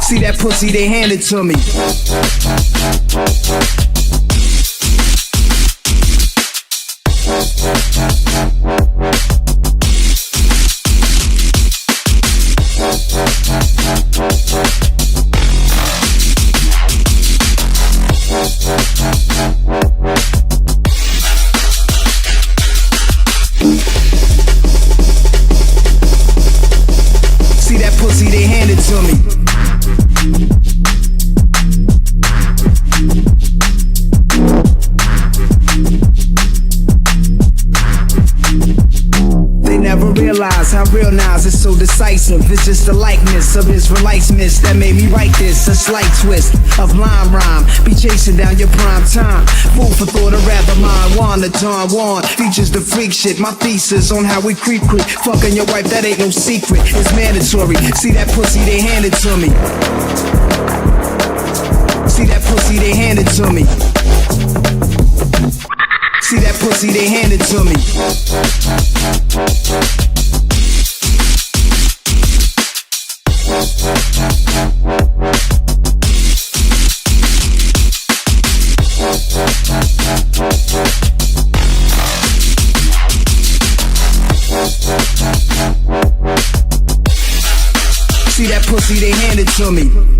See that pussy, they hand it to me. See that pussy, they hand it to me. They never realize how real Nas is so decisive. It's just the likeness of Israelites miss that made me write this. A slight twist of line rhyme, be chasing down your prime time. Food for thought, or rather mine. Juan the Don Juan features the freak shit. My thesis on how we creep. Fucking your wife, that ain't no secret. It's mandatory. See that pussy, they hand it to me. See that pussy, they hand it to me. See that pussy, they hand it to me. See that pussy, they hand it to me.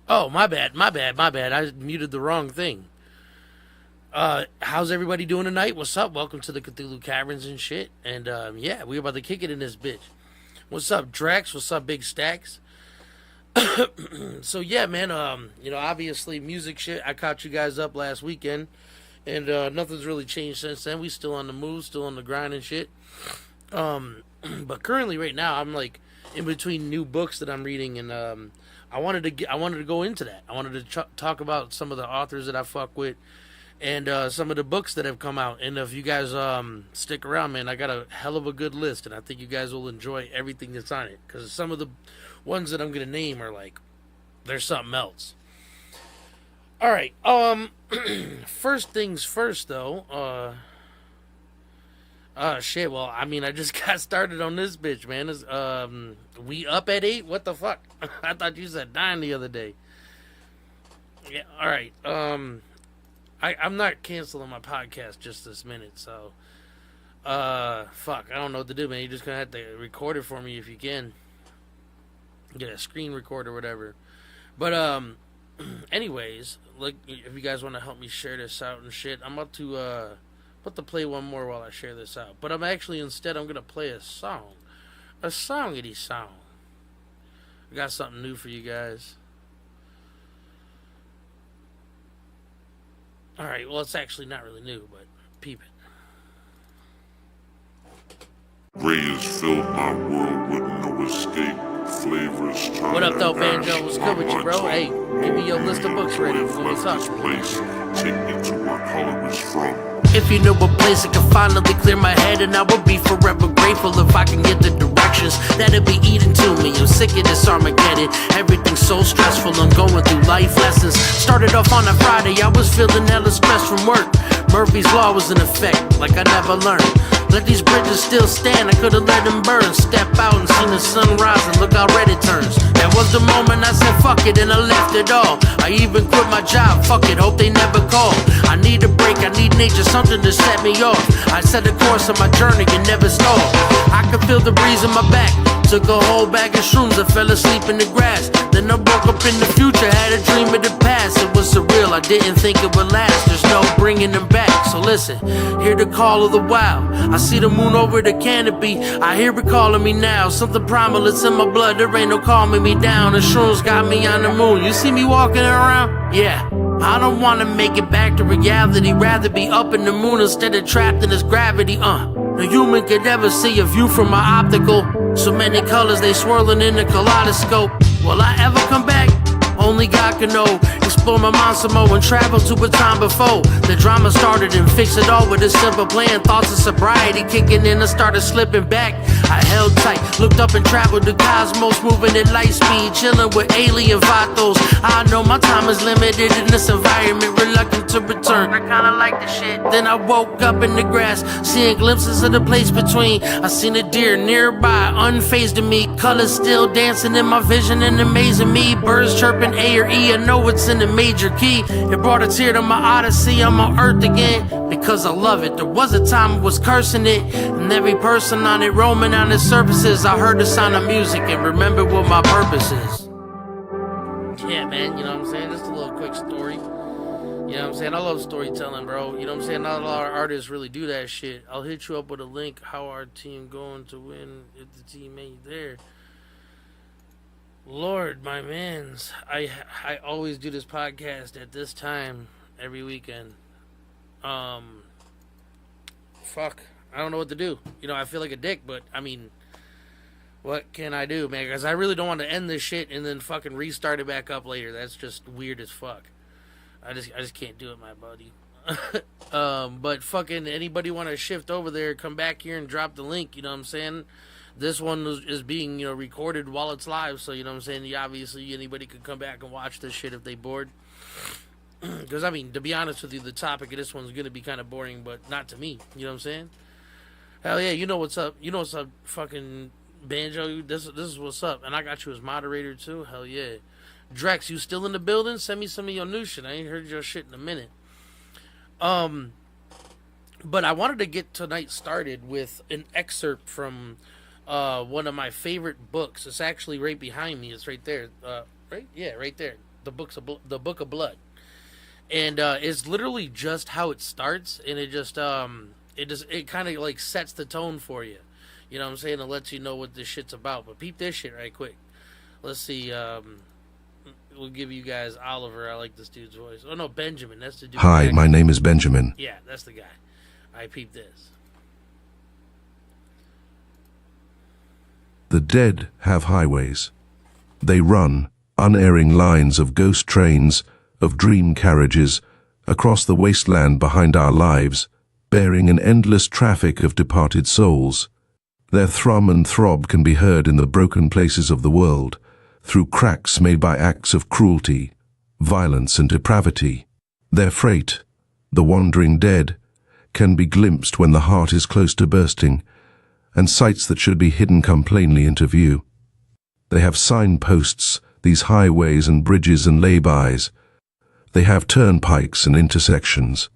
Oh, my bad, my bad, my bad. I muted the wrong thing. How's everybody doing tonight? What's up? Welcome to the Cthulhu Caverns and shit. And yeah, we're about to kick it in this bitch. What's up, Drax? What's up, Big Stacks? So yeah, man. Obviously music shit. I caught you guys up last weekend, and nothing's really changed since then. We still on the move, still on the grind and shit. But currently, right now, I'm like in between new books that I'm reading, and I wanted to go into that. I wanted to talk about some of the authors that I fuck with, and some of the books that have come out. And if you guys stick around, man, I got a hell of a good list, and I think you guys will enjoy everything that's on it, because some of the ones that I'm gonna name are like, there's something else. All right. First things first, though. Shit. Well, I mean, I just got started on this bitch, man. We up at 8? What the fuck? I thought you said 9 the other day. Yeah. All right. I'm not canceling my podcast just this minute, so. Fuck. I don't know what to do, man. You're just gonna have to record it for me if you can. Get a screen record or whatever. But anyways, like, if you guys want to help me share this out and shit, I'm about to play one more while I share this out. But I'm gonna play a songity song. I got something new for you guys. All right, well, it's actually not really new, but peep it. Rays filled my world with no escape. Flavors trying What up, though, to Banjo? vanish What's good with you, on bro? my Hey, tongue. give me your list of books ready. What's up? This place, take me to where color is from. If you know a place I can finally clear my head, and I will be forever grateful if I can get the directions that'll be eating to me. I'm sick of this Armageddon. Everything's so stressful. I'm going through life lessons. Started off on a Friday. I was feeling hella stressed from work. Murphy's Law was in effect, like I never learned. Let these bridges still stand, I could've let them burn. Step out and seen the sun rise and look how red it turns. That was the moment I said fuck it and I left it all. I even quit my job, fuck it, hope they never call. I need a break, I need nature, something to set me off. I set the course of my journey and never stall. I could feel the breeze in my back. Took a whole bag of shrooms, I fell asleep in the grass. Then I woke up in the future, had a dream of the past. It was surreal, I didn't think it would last. There's no bringing them back, so listen. Hear the call of the wild. I see the moon over the canopy. I hear it calling me now. Something primal, it's in my blood, there ain't no calming me down. The shrooms got me on the moon. You see me walking around? Yeah. I don't wanna make it back to reality. Rather be up in the moon instead of trapped in this gravity. No human could ever see a view from my optical. So many colors, they swirling in the kaleidoscope. Will I ever come back? Only God can know. Explore my mind some more and travel to a time before the drama started, and fix it all with a simple plan. Thoughts of sobriety kicking in, I started slipping back. I held tight, looked up and traveled the cosmos, moving at light speed, chilling with alien vatos. I know my time is limited in this environment, reluctant to return. I kinda like the shit. Then I woke up in the grass, seeing glimpses of the place between. I seen a deer nearby, unfazed to me. Colors still dancing in my vision and amazing me. Birds chirping A or E, I know it's in the major key. It brought a tear to my odyssey. I'm on earth again because I love it. There was a time I was cursing it, and every person on it roaming on its surfaces. I heard the sound of music and remembered what my purpose is. Yeah, man, you know what I'm saying? Just a little quick story. You know what I'm saying? I love storytelling, bro. You know what I'm saying? Not a lot of artists really do that shit. I'll hit you up with a link. How our team going to win if the team ain't there? Lord, my mans, I always do this podcast at this time every weekend. Fuck, I don't know what to do. You know, I feel like a dick, but I mean, what can I do, man? Because I really don't want to end this shit and then fucking restart it back up later. That's just weird as fuck. I just can't do it, my buddy. But fucking anybody want to shift over there, come back here and drop the link. You know what I'm saying? This one is being, you know, recorded while it's live, so you know what I'm saying. You obviously anybody could come back and watch this shit if they bored. Because I mean, to be honest with you, the topic of this one's gonna be kind of boring, but not to me. You know what I'm saying? Hell yeah, you know what's up. You know what's up, fucking Banjo. This is what's up, and I got you as moderator too. Hell yeah, Drex, you still in the building? Send me some of your new shit. I ain't heard your shit in a minute. But I wanted to get tonight started with an excerpt from one of my favorite books. It's actually right behind me. It's right there. Right? Yeah, right there. The Book of Blood. And it's literally just how it starts, and it kind of like sets the tone for you. You know what I'm saying? It lets you know what this shit's about. But peep this shit right quick. Let's see. We'll give you guys Oliver. I like this dude's voice. Oh no, Benjamin. That's the dude. Hi, my name is Benjamin. Yeah, that's the guy. I peep this. The dead have highways. They run unerring lines of ghost trains, of dream carriages, across the wasteland behind our lives, bearing an endless traffic of departed souls. Their thrum and throb can be heard in the broken places of the world, through cracks made by acts of cruelty, violence and depravity. Their freight, the wandering dead, can be glimpsed when the heart is close to bursting, and sights that should be hidden come plainly into view. They have signposts, these highways and bridges and lay-bys. They have turnpikes and intersections.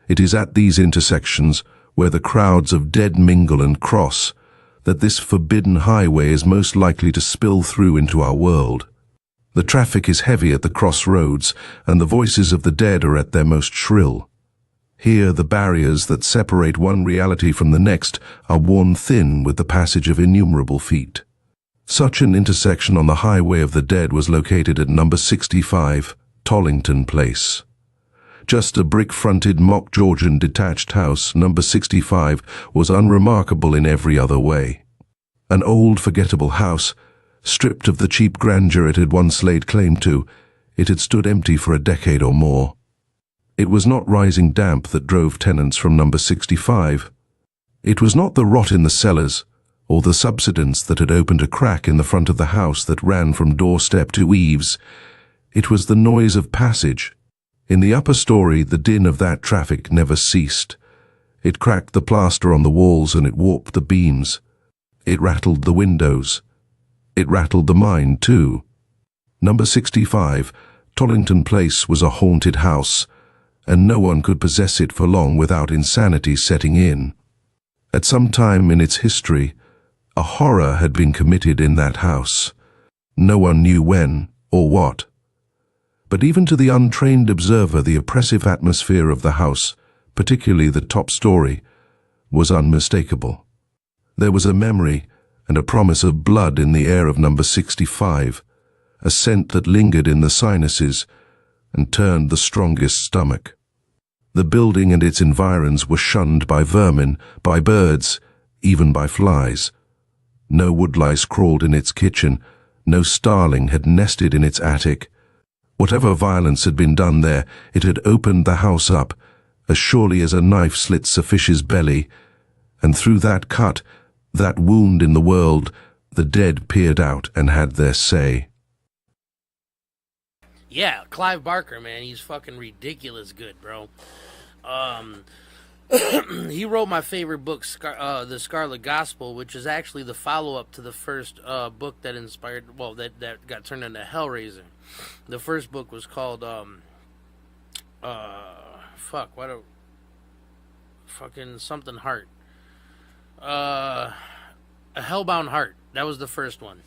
It is at these intersections, where the crowds of dead mingle and cross, that this forbidden highway is most likely to spill through into our world. The traffic is heavy at the crossroads, and the voices of the dead are at their most shrill. Here the barriers that separate one reality from the next are worn thin with the passage of innumerable feet. Such an intersection on the Highway of the Dead was located at number 65, Tollington Place. Just a brick-fronted mock Georgian detached house, number 65 was unremarkable in every other way. An old, forgettable house, stripped of the cheap grandeur it had once laid claim to, it had stood empty for a decade or more. It was not rising damp that drove tenants from number 65. It was not the rot in the cellars, or the subsidence that had opened a crack in the front of the house that ran from doorstep to eaves. It was the noise of passage. In the upper story, the din of that traffic never ceased. It cracked the plaster on the walls and it warped the beams. It rattled the windows. It rattled the mind, too. Number 65, Tollington Place, was a haunted house, and no one could possess it for long without insanity setting in. At some time in its history, a horror had been committed in that house. No one knew when or what. But even to the untrained observer, the oppressive atmosphere of the house, particularly the top story, was unmistakable. There was a memory and a promise of blood in the air of number 65, a scent that lingered in the sinuses and turned the strongest stomach. The building and its environs were shunned by vermin, by birds, even by flies. No woodlice crawled in its kitchen, no starling had nested in its attic. Whatever violence had been done there, it had opened the house up, as surely as a knife slits a fish's belly, and through that cut, that wound in the world, the dead peered out and had their say. Yeah, Clive Barker, man, he's fucking ridiculous good, bro. He wrote my favorite book, The Scarlet Gospel, which is actually the follow-up to the first book that inspired, well, that got turned into Hellraiser. The first book was called, something heart. A Hellbound Heart. That was the first one.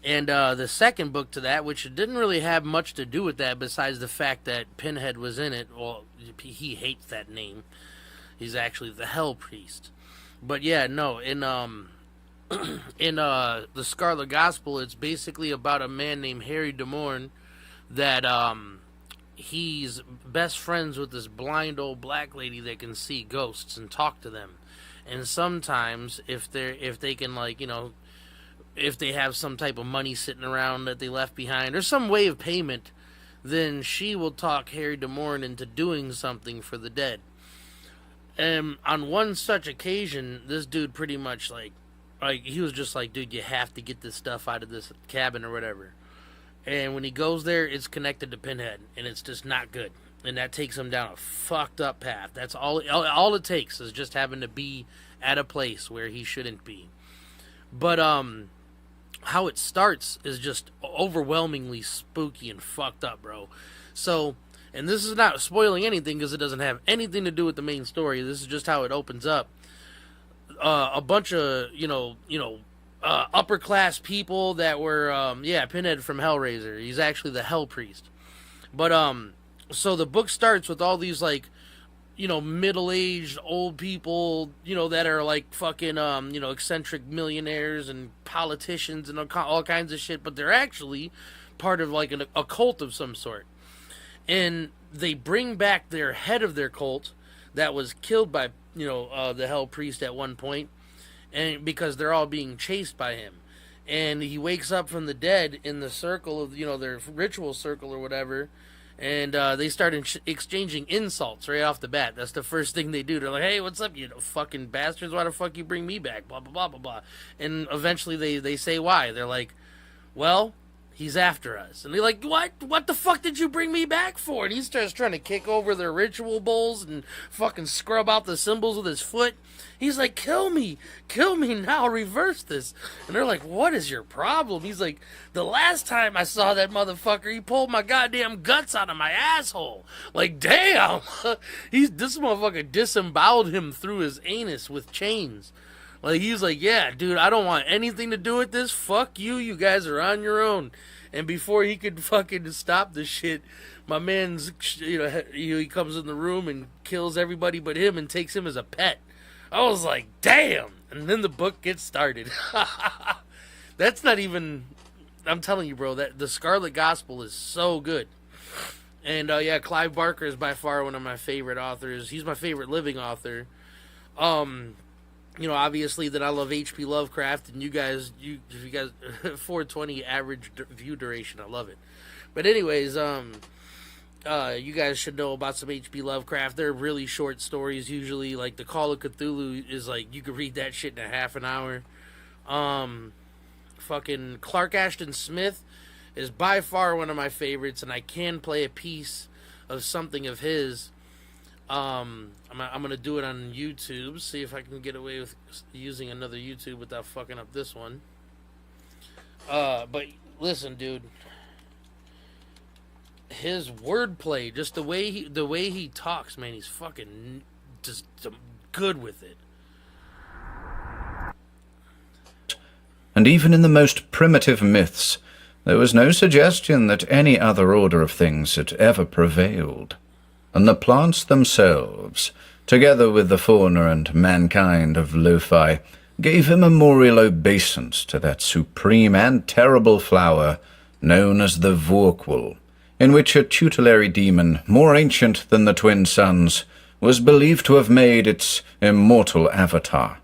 And the second book to that, which didn't really have much to do with that besides the fact that Pinhead was in it. Well, he hates that name. He's actually the Hell Priest. But yeah, no, in The Scarlet Gospel, it's basically about a man named Harry Demorne that he's best friends with this blind old black lady that can see ghosts and talk to them. And sometimes if they can, like, you know, if they have some type of money sitting around that they left behind or some way of payment, then she will talk Harry Demorne into doing something for the dead. And on one such occasion, this dude pretty much like he was just like, dude, you have to get this stuff out of this cabin or whatever. And when he goes there, it's connected to Pinhead, and it's just not good. And that takes him down a fucked up path. That's all it takes is just having to be at a place where he shouldn't be. But how it starts is just overwhelmingly spooky and fucked up, bro. So, and this is not spoiling anything because it doesn't have anything to do with the main story. This is just how it opens up. A bunch of, upper class people that were, Pinhead from Hellraiser. He's actually the Hell Priest. But, so the book starts with all these, like, middle-aged old people, that are like fucking, eccentric millionaires and politicians and all kinds of shit, but they're actually part of like a cult of some sort. And they bring back their head of their cult that was killed by, the Hell Priest at one point, and because they're all being chased by him. and he wakes up from the dead in the circle of, you know, their ritual circle or whatever, and they start exchanging insults right off the bat. That's the first thing they do. They're like, hey, what's up, you fucking bastards? Why the fuck you bring me back? Blah, blah, blah, blah, blah. And eventually they say why. They're like, well, he's after us. And they're like, what the fuck did you bring me back for? And he starts trying to kick over their ritual bowls and fucking scrub out the symbols with his foot. He's like, kill me now, reverse this. And they're like, what is your problem? He's like, the last time I saw that motherfucker, he pulled my goddamn guts out of my asshole. Like, damn. This motherfucker disemboweled him through his anus with chains. Like, he's like, yeah, dude, I don't want anything to do with this. Fuck you. You guys are on your own. And before he could fucking stop the shit, my man's, he comes in the room and kills everybody but him and takes him as a pet. I was like, damn. And then the book gets started. That's not even, I'm telling you, bro, that the Scarlet Gospel is so good. And, yeah, Clive Barker is by far one of my favorite authors. He's my favorite living author. You know, obviously that I love H.P. Lovecraft, and you guys 420 average view duration. I love it. But anyways, you guys should know about some H.P. Lovecraft. They're really short stories usually. Like the Call of Cthulhu is like, you could read that shit in a half an hour. Fucking Clark Ashton Smith is by far one of my favorites, and I can play a piece of something of his. I'm gonna do it on YouTube. See if I can get away with using another YouTube without fucking up this one. But listen, dude, his wordplay, just the way he talks, man, he's fucking just good with it. And even in the most primitive myths, there was no suggestion that any other order of things had ever prevailed. And the plants themselves, together with the fauna and mankind of Lo-Fi, gave immemorial obeisance to that supreme and terrible flower known as the Vorkwal, in which a tutelary demon, more ancient than the twin suns, was believed to have made its immortal avatar.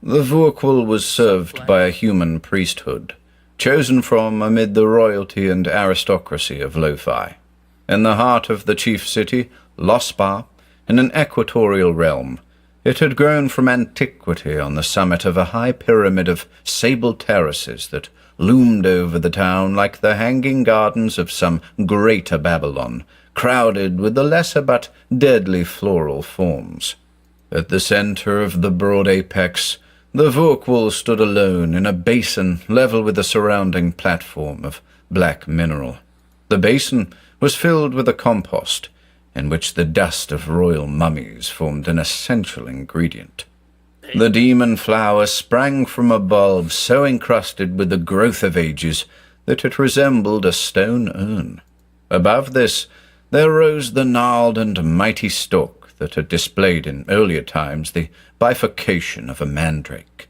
The Vorkwal was served by a human priesthood, chosen from amid the royalty and aristocracy of Lo-Fi. In the heart of the chief city, Lospar, in an equatorial realm, it had grown from antiquity on the summit of a high pyramid of sable terraces that loomed over the town like the hanging gardens of some greater Babylon, crowded with the lesser but deadly floral forms. At the center of the broad apex, the Vorkwal stood alone in a basin level with the surrounding platform of black mineral. The basin was filled with a compost, in which the dust of royal mummies formed an essential ingredient. The demon flower sprang from a bulb so encrusted with the growth of ages that it resembled a stone urn. Above this, there rose the gnarled and mighty stalk that had displayed in earlier times the bifurcation of a mandrake.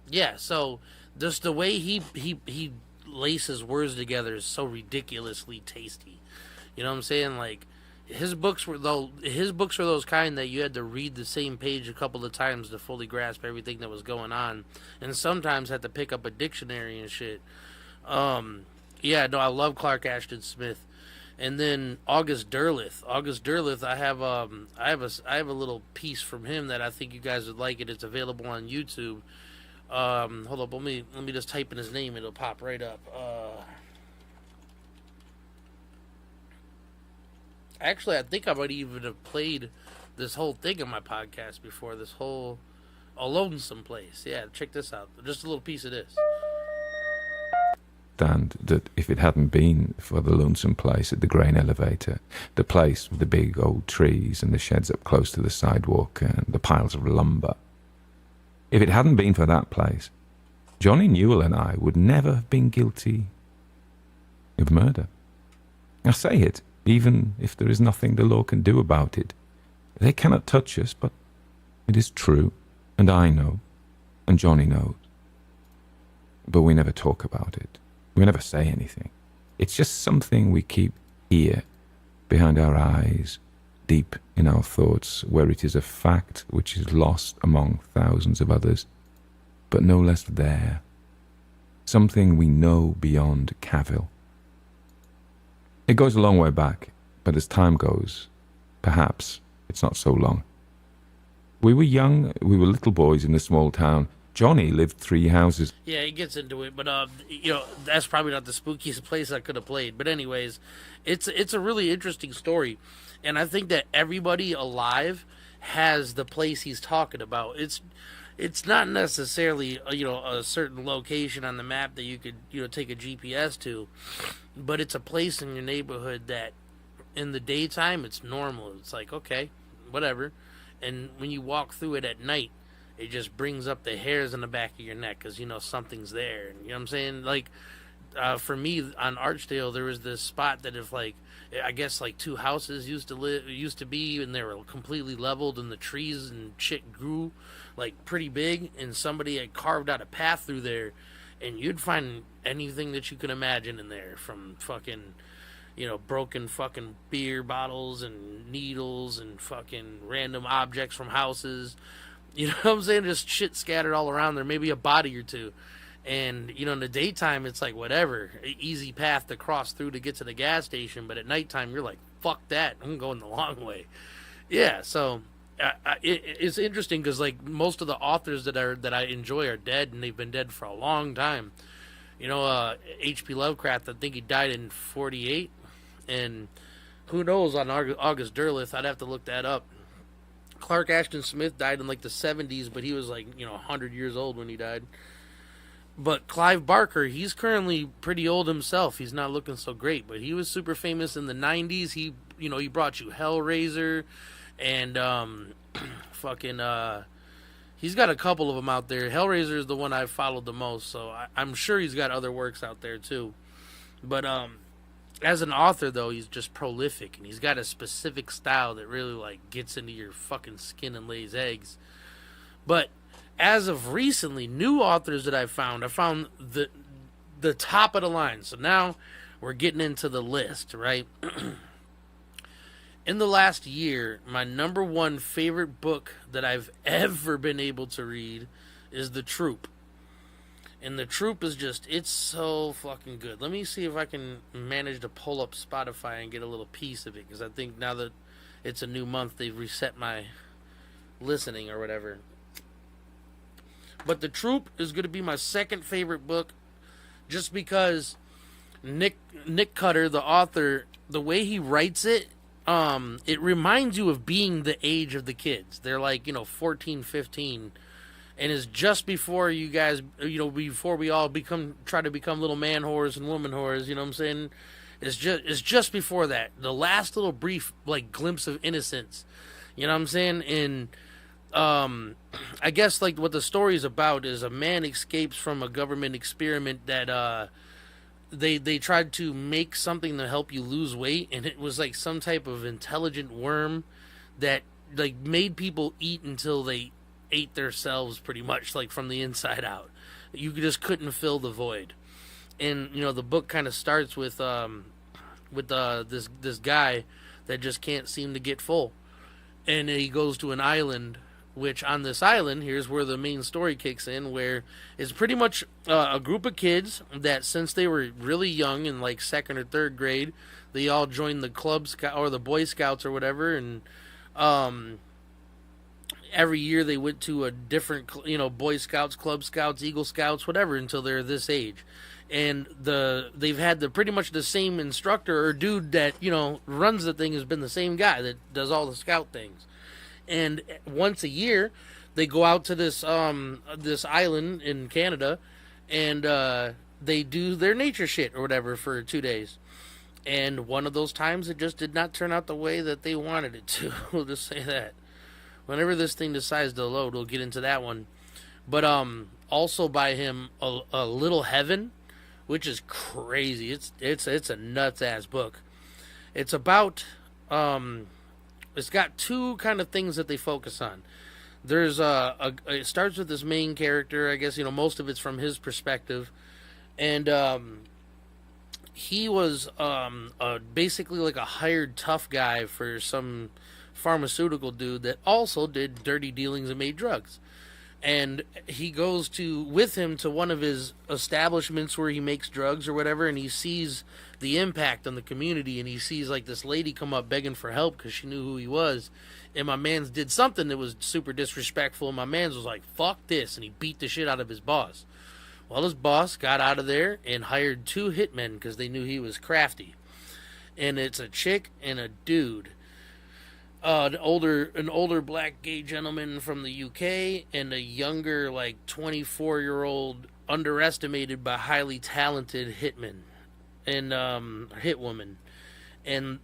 Yeah, so just the way he laces words together is so ridiculously tasty. You know what I'm saying? Like, his books were those kind that you had to read the same page a couple of times to fully grasp everything that was going on, and sometimes had to pick up a dictionary and shit. Yeah, no, I love Clark Ashton Smith. And then August Derleth. I have a little piece from him that I think you guys would like it. It's available on YouTube. Hold up, let me just type in his name, it'll pop right up. Actually, I think I might even have played this whole thing in my podcast before, this whole A Lonesome Place. Yeah, check this out. Just a little piece of this. And that if it hadn't been for the lonesome place at the grain elevator, the place with the big old trees and the sheds up close to the sidewalk and the piles of lumber, if it hadn't been for that place, Johnny Newell and I would never have been guilty of murder. I say it, even if there is nothing the law can do about it. They cannot touch us, but it is true, and I know, and Johnny knows. But we never talk about it. We never say anything. It's just something we keep here, behind our eyes, deep in our thoughts, where it is a fact which is lost among thousands of others, but no less there. something we know beyond cavil. It goes a long way back, but as time goes, perhaps it's not so long. We were young, we were little boys in a small town. Johnny lived 3 houses. Yeah, he gets into it, but that's probably not the spookiest place I could have played. But anyways, it's a really interesting story, and I think that everybody alive has the place he's talking about. It's not necessarily a certain location on the map that you could take a GPS to, but it's a place in your neighborhood that in the daytime it's normal. It's like, okay, whatever, and when you walk through it at night, it just brings up the hairs on the back of your neck because something's there. You know what I'm saying? Like, for me on Archdale, there was this spot that if I guess 2 houses used to be, and they were completely leveled, and the trees and shit grew pretty big, and somebody had carved out a path through there, and you'd find anything that you could imagine in there, from fucking broken fucking beer bottles and needles and fucking random objects from houses. You know what I'm saying? Just shit scattered all around there, maybe a body or two. And, in the daytime, it's like, whatever, easy path to cross through to get to the gas station. But at nighttime, you're like, fuck that, I'm going the long way. Yeah, so it's interesting because, most of the authors that I enjoy are dead, and they've been dead for a long time. H.P. Lovecraft, I think he died in 1948. And who knows on August Derleth, I'd have to look that up. Clark Ashton Smith died in the 70s, but he was 100 years old when he died. But Clive Barker, he's currently pretty old himself. He's not looking so great, but he was super famous in the 90s. He brought you Hellraiser and he's got a couple of them out there. Hellraiser is the one I've followed the most, so I'm sure he's got other works out there too. But as an author, though, he's just prolific, and he's got a specific style that really gets into your fucking skin and lays eggs. But as of recently, new authors that I found the top of the line. So now we're getting into the list, right? In the last year, my number 1 favorite book that I've ever been able to read is The Troop. And The Troop is it's so fucking good. Let me see if I can manage to pull up Spotify and get a little piece of it, because I think now that it's a new month, they've reset my listening or whatever. But The Troop is going to be my second favorite book, just because Nick Cutter, the author, the way he writes it, it reminds you of being the age of the kids. They're 14, 15. And it's just before you guys, before we all try to become little man whores and woman whores, you know what I'm saying? It's just before that. The last little brief, glimpse of innocence, you know what I'm saying? And, I guess, what the story is about is a man escapes from a government experiment that, they tried to make something to help you lose weight, and it was, some type of intelligent worm that, made people eat until they ate themselves pretty much, from the inside out. You just couldn't fill the void. And the book kind of starts with this guy that just can't seem to get full, and he goes to an island, which on this island, here's where the main story kicks in, where it's pretty much a group of kids that, since they were really young in 2nd or 3rd grade, they all joined the Club Scout or the Boy Scouts or whatever, and every year they went to a different, Boy Scouts, Club Scouts, Eagle Scouts, whatever, until they're this age. And they've had pretty much the same instructor or dude that, runs the thing has been the same guy that does all the scout things. And once a year, they go out to this island in Canada, and they do their nature shit or whatever for 2 days. And one of those times, it just did not turn out the way that they wanted it to. We'll just say that. Whenever this thing decides to load, we'll get into that one. But also by him, a Little Heaven, which is crazy. It's a nuts ass book. It's about it's got 2 kind of things that they focus on. There's it starts with this main character. I guess most of it's from his perspective, and he was basically a hired tough guy for some pharmaceutical dude that also did dirty dealings and made drugs. and he goes with him to one of his establishments where he makes drugs or whatever, and he sees the impact on the community, and he sees like this lady come up begging for help because she knew who he was, and my man's did something that was super disrespectful, and my man's was like, fuck this, and he beat the shit out of his boss. Well, his boss got out of there and hired 2 hitmen because they knew he was crafty, and it's a chick and a dude. An older black gay gentleman from the UK and a younger, like 24-year-old, underestimated but highly talented hitman and hitwoman, and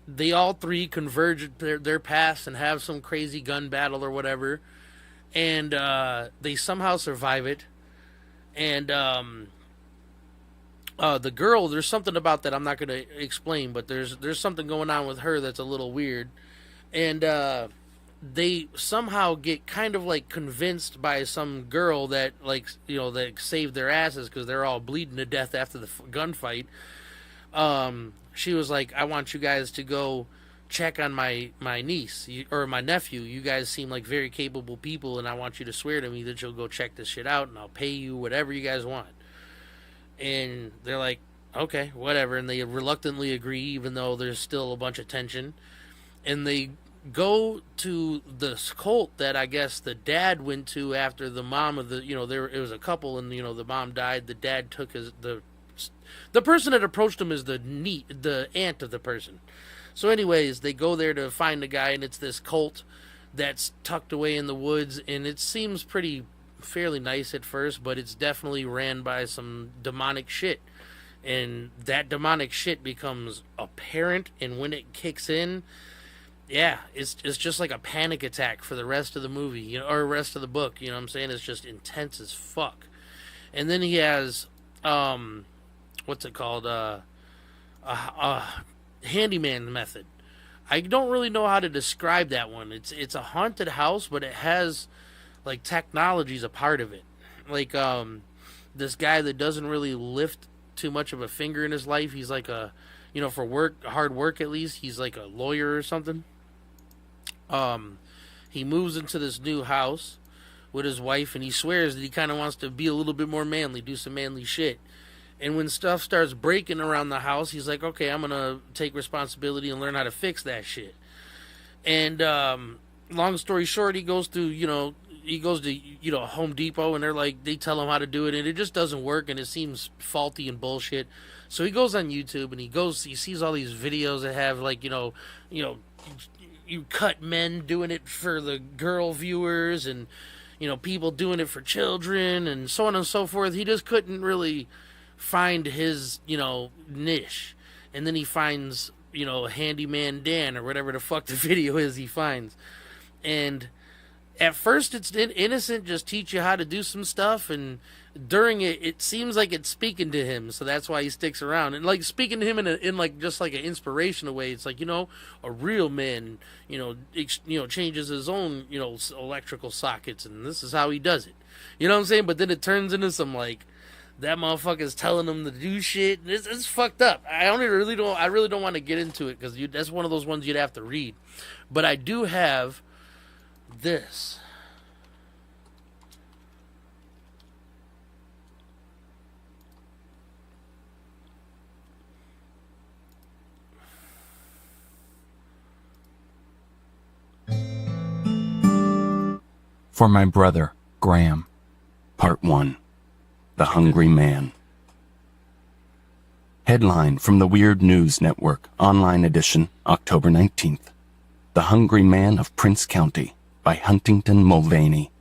they all 3 converge their paths and have some crazy gun battle or whatever, and they somehow survive it. And the girl, there's something about that I'm not going to explain, but there's something going on with her that's a little weird. And they somehow get kind of like convinced by some girl that, like, you know, that saved their asses because they're all bleeding to death after the gunfight. She was like, I want you guys to go check on my niece or my nephew. You guys seem like very capable people, and I want you to swear to me that you'll go check this shit out, and I'll pay you whatever you guys want. And they're like, okay, whatever. And they reluctantly agree, even though there's still a bunch of tension. And they go to this cult that I guess the dad went to after the mom of the, you know, it was a couple, and, you know, the mom died. The dad took the person that approached him is the aunt of the person. So anyways, they go there to find the guy, and it's this cult that's tucked away in the woods, and it seems fairly nice at first, but it's definitely ran by some demonic shit, and that demonic shit becomes apparent, and when it kicks in, yeah, it's just like a panic attack for the rest of the movie, you know, or rest of the book, you know what I'm saying? It's just intense as fuck. And then he has what's it called, handyman method. I don't really know how to describe that one. It's a haunted house, but it has like technology's a part of it. Like this guy that doesn't really lift too much of a finger in his life. He's like a, you know, for work, hard work at least, he's like a lawyer or something. He moves into this new house with his wife, and he swears that he kind of wants to be a little bit more manly, do some manly shit. And when stuff starts breaking around the house, he's like, okay, I'm going to take responsibility and learn how to fix that shit. And long story short, he goes to Home Depot, and they tell him how to do it, and it just doesn't work, and it seems faulty and bullshit. So he goes on YouTube, and he sees all these videos that have, like, you cut men doing it for the girl viewers, and, you know, people doing it for children, and so on and so forth. He just couldn't really find his, you know, niche. And then he finds, you know, Handyman Dan or whatever the fuck the video is he finds. And at first it's innocent, just teach you how to do some stuff, and during it seems like it's speaking to him, so that's why he sticks around. And like speaking to him in like just like an inspirational way. It's like, you know, a real man, you know, changes his own, you know, electrical sockets, and this is how he does it. You know what I'm saying? But then it turns into some like, that motherfucker's telling him to do shit. It's fucked up. I really don't want to get into it because that's one of those ones you'd have to read. But I do have this. For my brother, Graham. Part 1. The Hungry Man. Headline from the Weird News Network, online edition, October 19th. The Hungry Man of Prince County, by Huntington Mulvaney.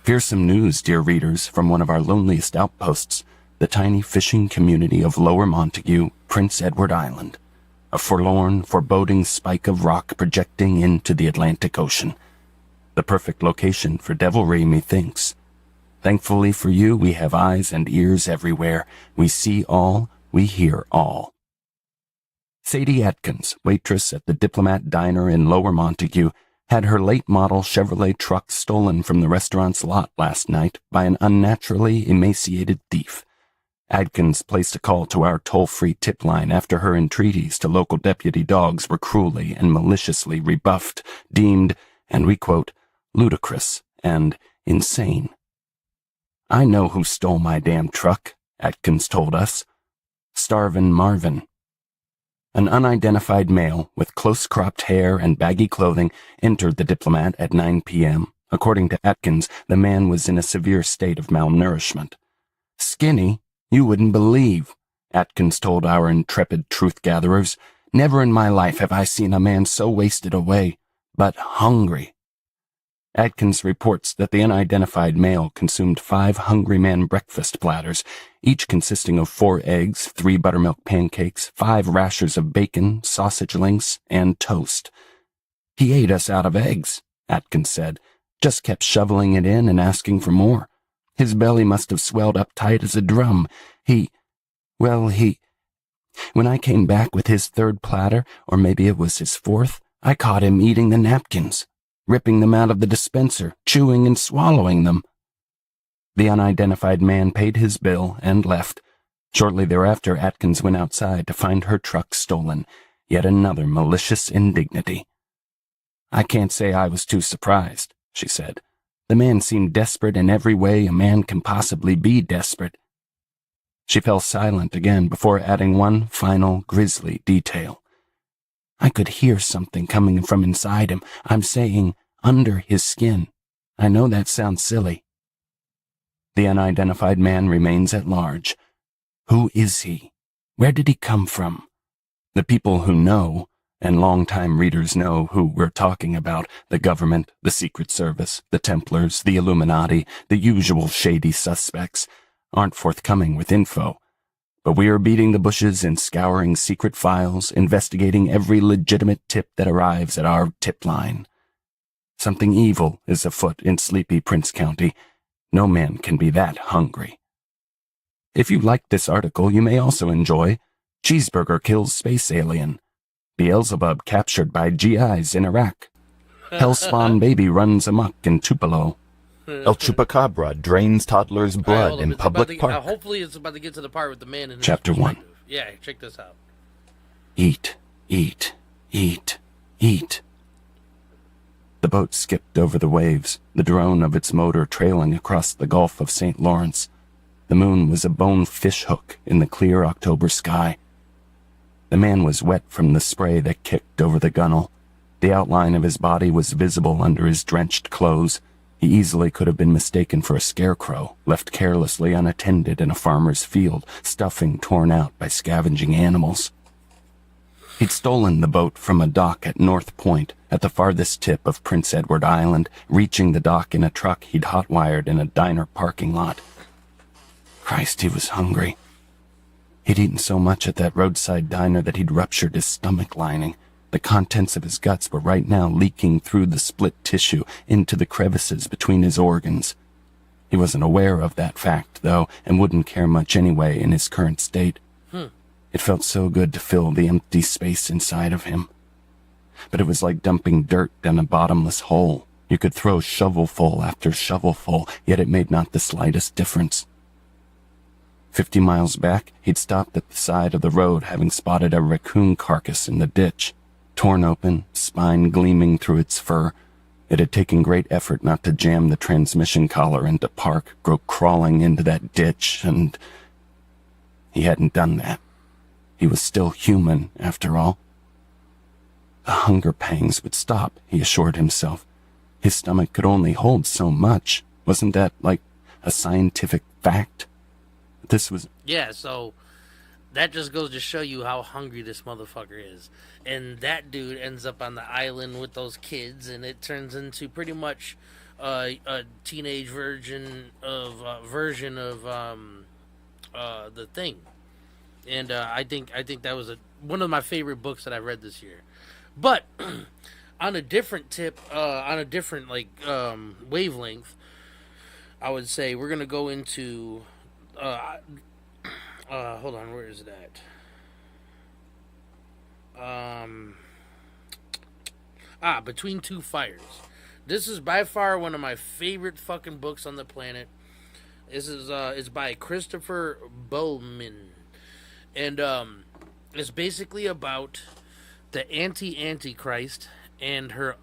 Fearsome news, dear readers, from one of our loneliest outposts, the tiny fishing community of Lower Montague, Prince Edward Island. A forlorn, foreboding spike of rock projecting into the Atlantic Ocean. The perfect location for devilry, methinks. Thankfully for you, we have eyes and ears everywhere. We see all, we hear all. Sadie Atkins, waitress at the Diplomat Diner in Lower Montague, had her late-model Chevrolet truck stolen from the restaurant's lot last night by an unnaturally emaciated thief. Adkins placed a call to our toll-free tip line after her entreaties to local deputy dogs were cruelly and maliciously rebuffed, deemed, and we quote, ludicrous, and insane. I know who stole my damn truck, Atkins told us. Starvin' Marvin. An unidentified male with close-cropped hair and baggy clothing entered the Diplomat at 9 p.m. According to Atkins, the man was in a severe state of malnourishment. Skinny? You wouldn't believe, Atkins told our intrepid truth-gatherers. Never in my life have I seen a man so wasted away, but hungry. Atkins reports that the unidentified male consumed 5 Hungry Man breakfast platters, each consisting of 4 eggs, 3 buttermilk pancakes, 5 rashers of bacon, sausage links, and toast. He ate us out of eggs, Atkins said, just kept shoveling it in and asking for more. His belly must have swelled up tight as a drum. When I came back with his 3rd platter, or maybe it was his 4th, I caught him eating the napkins, ripping them out of the dispenser, chewing and swallowing them. The unidentified man paid his bill and left. Shortly thereafter, Atkins went outside to find her truck stolen. Yet another malicious indignity. I can't say I was too surprised, she said. The man seemed desperate in every way a man can possibly be desperate. She fell silent again before adding one final grisly detail. I could hear something coming from inside him. I'm saying under his skin. I know that sounds silly. The unidentified man remains at large. Who is he? Where did he come from? The people who know, and long-time readers know who we're talking about, the government, the Secret Service, the Templars, the Illuminati, the usual shady suspects, aren't forthcoming with info. But we are beating the bushes and scouring secret files, investigating every legitimate tip that arrives at our tip line. Something evil is afoot in sleepy Prince County. No man can be that hungry. If you liked this article, you may also enjoy Cheeseburger Kills Space Alien, Beelzebub Captured by GIs in Iraq, Hellspawn Baby Runs Amok in Tupelo, El Chupacabra drains toddler's blood All right, hold in up. It's about public to- park. hopefully it's about to get to the part with the man in his Chapter 1. perspective. Yeah, check this out. Eat, eat, eat, eat. The boat skipped over the waves, the drone of its motor trailing across the Gulf of St. Lawrence. The moon was a bone fishhook in the clear October sky. The man was wet from the spray that kicked over the gunwale. The outline of his body was visible under his drenched clothes. He easily could have been mistaken for a scarecrow, left carelessly unattended in a farmer's field, stuffing torn out by scavenging animals. He'd stolen the boat from a dock at North Point, at the farthest tip of Prince Edward Island, reaching the dock in a truck he'd hot-wired in a diner parking lot. Christ, he was hungry. He'd eaten so much at that roadside diner that he'd ruptured his stomach lining. The contents of his guts were right now leaking through the split tissue into the crevices between his organs. He wasn't aware of that fact, though, and wouldn't care much anyway in his current state. It felt so good to fill the empty space inside of him. But it was like dumping dirt down a bottomless hole. You could throw shovelful after shovelful, yet it made not the slightest difference. 50 miles back, he'd stopped at the side of the road, having spotted a raccoon carcass in the ditch. Torn open, spine gleaming through its fur. It had taken great effort not to jam the transmission collar into park, go crawling into that ditch, and he hadn't done that. He was still human, after all. The hunger pangs would stop, he assured himself. His stomach could only hold so much. Wasn't that like a scientific fact? This was... Yeah, so that just goes to show you how hungry this motherfucker is. And that dude ends up on the island with those kids, and it turns into pretty much a teenage version of The Thing. And I think that was one of my favorite books that I read this year. But on a different tip, on a different wavelength, I would say we're gonna go into hold on, where is it at? Between Two Fires. This is by far one of my favorite fucking books on the planet. This is it's by Christopher Bowman. And it's basically about the Antichrist and her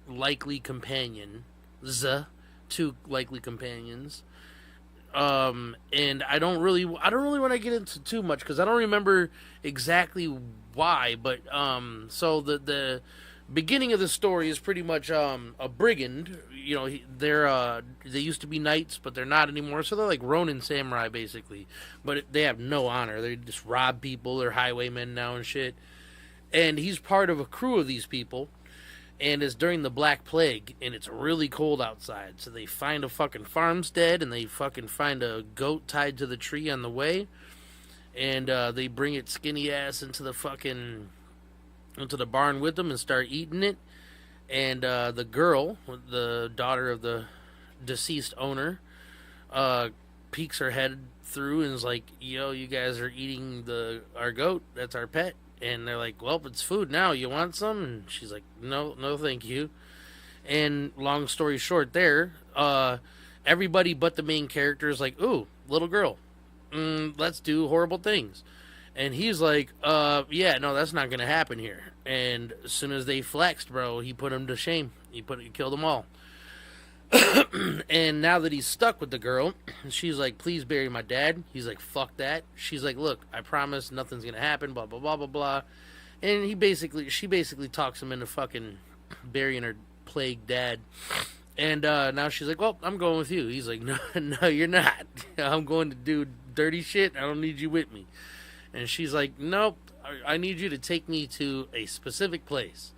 likely companions, 2 likely companions. And I don't really want to get into too much because I don't remember exactly why, but so the beginning of the story is pretty much a brigand. You know, they used to be knights, but they're not anymore. So they're like Ronin samurai basically, but they have no honor. They just rob people. They're highwaymen now and shit. And he's part of a crew of these people. And it's during the Black Plague, and it's really cold outside. So they find a fucking farmstead, and they fucking find a goat tied to the tree on the way. And they bring its skinny ass into the barn with them and start eating it. And the girl, the daughter of the deceased owner, peeks her head through and is like, yo, you guys are eating our goat. That's our pet. And they're like, well, it's food now. You want some? And she's like, no, thank you. And long story short there, everybody but the main character is like, ooh, little girl, let's do horrible things. And he's like, yeah, no, that's not going to happen here. And as soon as they flexed, bro, he put them to shame. He killed them all. And now that he's stuck with the girl, she's like, please bury my dad. He's like, fuck that. She's like, look, I promise nothing's going to happen, blah, blah, blah, blah, blah. And she basically talks him into fucking burying her plagued dad. And now she's like, well, I'm going with you. He's like, no, you're not. I'm going to do dirty shit. I don't need you with me. And she's like, nope, I need you to take me to a specific place.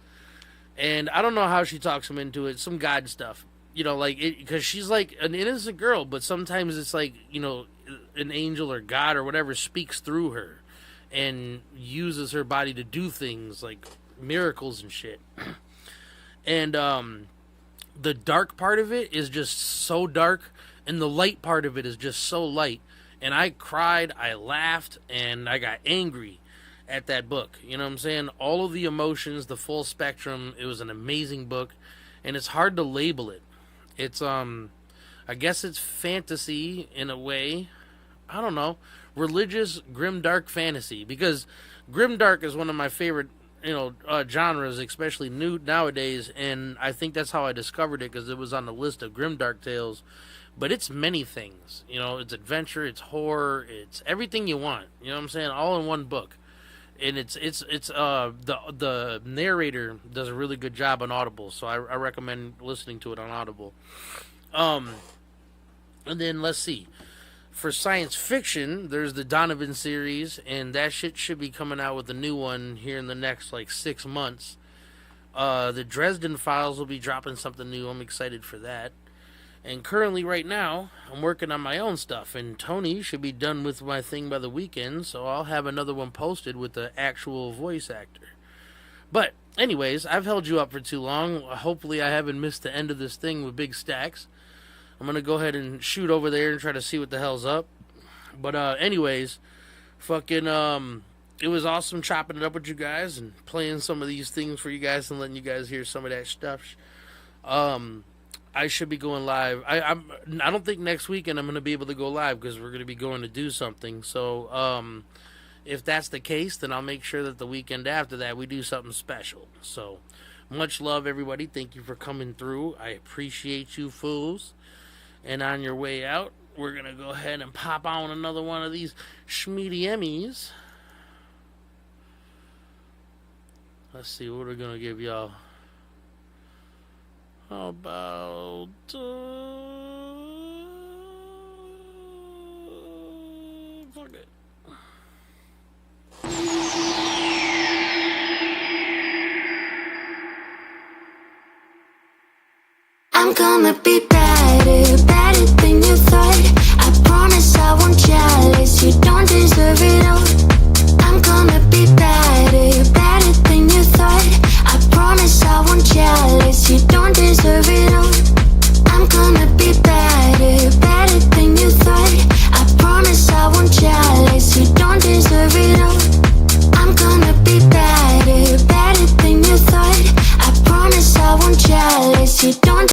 And I don't know how she talks him into it. Some God stuff. You know, like, because she's like an innocent girl, but sometimes it's like, you know, an angel or God or whatever speaks through her and uses her body to do things like miracles and shit. And the dark part of it is just so dark, and the light part of it is just so light. And I cried, I laughed, and I got angry at that book. You know what I'm saying? All of the emotions, the full spectrum. It was an amazing book, and it's hard to label it. It's, I guess it's fantasy in a way. I don't know. Religious, grimdark fantasy. Because grimdark is one of my favorite, genres, especially nowadays. And I think that's how I discovered it, because it was on the list of grimdark tales. But it's many things. You know, it's adventure, it's horror, it's everything you want. You know what I'm saying? All in one book. And the narrator does a really good job on Audible, so I recommend listening to it on Audible. And then let's see, for science fiction, there's the Donovan series, and that shit should be coming out with a new one here in the next 6 months. The Dresden Files will be dropping something new. I'm excited for that. And currently, right now, I'm working on my own stuff. And Tony should be done with my thing by the weekend, so I'll have another one posted with the actual voice actor. But, anyways, I've held you up for too long. Hopefully, I haven't missed the end of this thing with Big Stacks. I'm going to go ahead and shoot over there and try to see what the hell's up. But, anyways, fucking, it was awesome chopping it up with you guys and playing some of these things for you guys and letting you guys hear some of that stuff. I should be going live. I don't think next weekend I'm going to be able to go live because we're going to be going to do something. So if that's the case, then I'll make sure that the weekend after that we do something special. So much love, everybody. Thank you for coming through. I appreciate you fools. And on your way out, we're going to go ahead and pop on another one of these Schmeedy Emmys. Let's see what we're going to give y'all. How about fuck it. I'm gonna be better, better than you thought. I promise I won't jealous. You don't deserve it all.